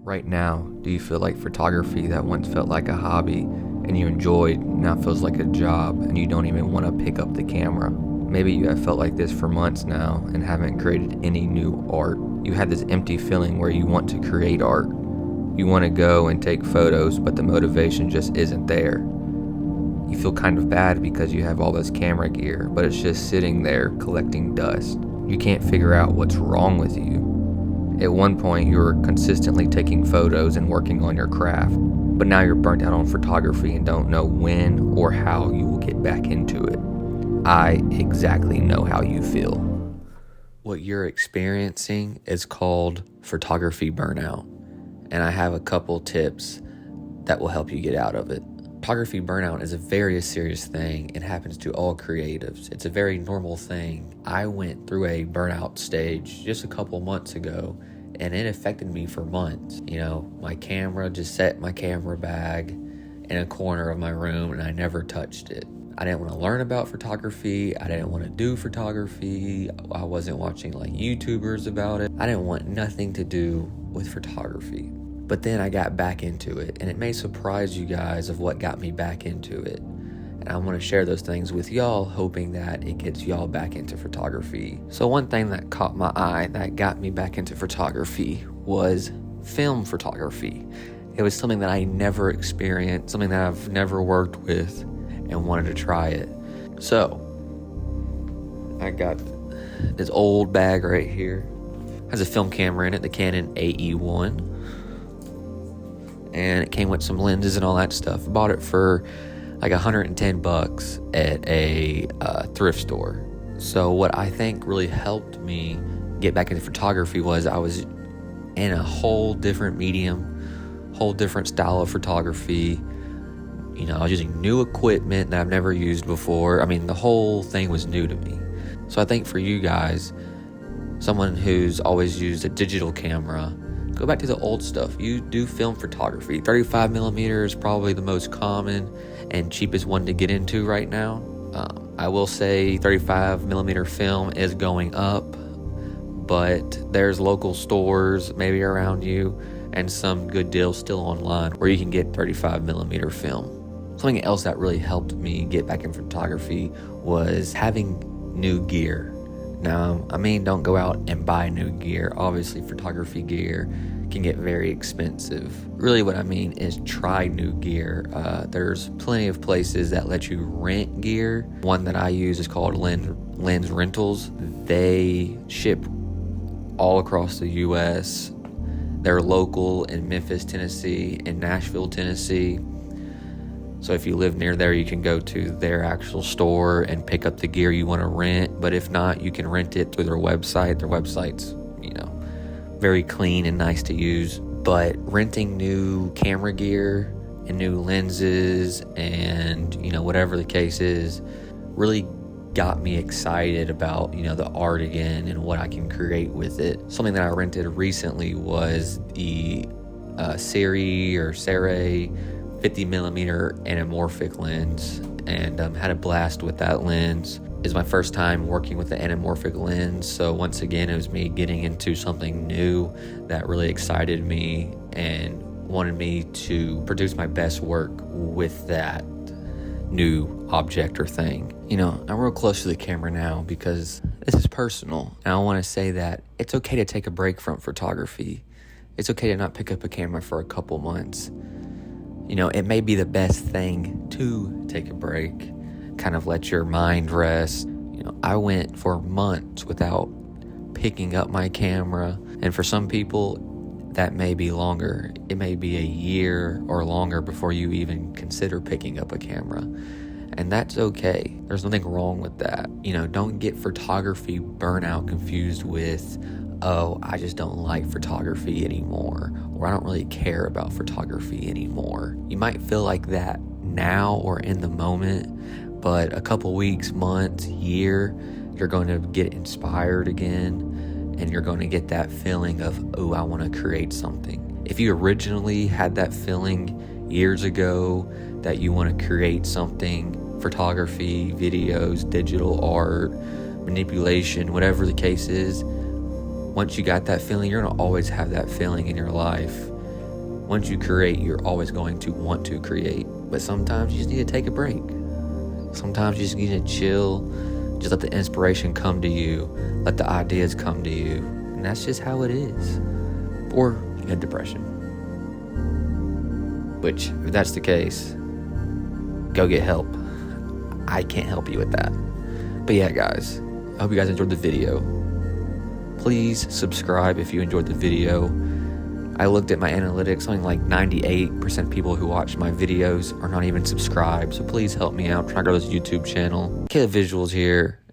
Right now, do you feel like photography that once felt like a hobby and you enjoyed now feels like a job and you don't even want to pick up the camera? Maybe you have felt like this for months now and haven't created any new art. You had this empty feeling where you want to create art. You want to go and take photos, but the motivation just isn't there. You feel kind of bad because you have all this camera gear, but it's just sitting there collecting dust. You can't figure out what's wrong with you. At one point, you were consistently taking photos and working on your craft, but now you're burnt out on photography and don't know when or how you will get back into it. I exactly know how you feel. What you're experiencing is called photography burnout, and I have a couple tips that will help you get out of it. Photography burnout is a very serious thing. It happens to all creatives. It's a very normal thing. I went through a burnout stage just a couple months ago, and it affected me for months. My camera just sat in my camera bag in a corner of my room, and I never touched it. I didn't want to learn about photography. I didn't want to do photography. I wasn't watching YouTubers about it. I didn't want nothing to do with photography. But then I got back into it, and it may surprise you guys of what got me back into it. And I want to share those things with y'all, hoping that it gets y'all back into photography. So one thing that caught my eye that got me back into photography was film photography. It was something that I never experienced, something that I've never worked with, and wanted to try it. So I got this old bag right here. It has a film camera in it, the Canon AE1. And it came with some lenses and all that stuff. Bought it for $110 at a thrift store. So what I think really helped me get back into photography was I was in a whole different medium, whole different style of photography. I was using new equipment that I've never used before. The whole thing was new to me. So I think for you guys, someone who's always used a digital camera, go back to the old stuff. You do film photography. 35 millimeter is probably the most common and cheapest one to get into right now. I will say 35 millimeter film is going up, but there's local stores maybe around you and some good deals still online where you can get 35 millimeter film. Something else that really helped me get back in photography was having new gear. Now, don't go out and buy new gear. Obviously, photography gear can get very expensive. Really what I mean is try new gear. There's plenty of places that let you rent gear. One that I use is called Lens Rentals. They ship all across the U.S. They're local in Memphis, Tennessee, and Nashville, Tennessee. So if you live near there, you can go to their actual store and pick up the gear you want to rent. But if not, you can rent it through their website. Their website's, very clean and nice to use. But renting new camera gear and new lenses and, whatever the case is, really got me excited about, the art again and what I can create with it. Something that I rented recently was the Sirui 50 millimeter Anamorphic lens, and had a blast with that lens. It's my first time working with the Anamorphic lens, so once again it was me getting into something new that really excited me and wanted me to produce my best work with that new object or thing. I'm real close to the camera now because this is personal, and I want to say that it's okay to take a break from photography. It's okay to not pick up a camera for a couple months. It may be the best thing to take a break, kind of let your mind rest. I went for months without picking up my camera, and for some people, that may be longer. It may be a year or longer before you even consider picking up a camera, and that's okay. There's nothing wrong with that. Don't get photography burnout confused with, oh, I just don't like photography anymore, or I don't really care about photography anymore. You might feel like that now or in the moment, but a couple weeks, months, year, you're going to get inspired again, and you're going to get that feeling of, oh, I want to create something. If you originally had that feeling years ago that you want to create something, photography, videos, digital art, manipulation, whatever the case is, once you got that feeling, you're going to always have that feeling in your life. Once you create, you're always going to want to create. But sometimes you just need to take a break. Sometimes you just need to chill. Just let the inspiration come to you. Let the ideas come to you. And that's just how it is. Or you have depression. Which, if that's the case, go get help. I can't help you with that. But yeah, guys, I hope you guys enjoyed the video. Please subscribe if you enjoyed the video. I looked at my analytics, something like 98% people who watch my videos are not even subscribed. So please help me out, try to grow this YouTube channel. Get the visuals here.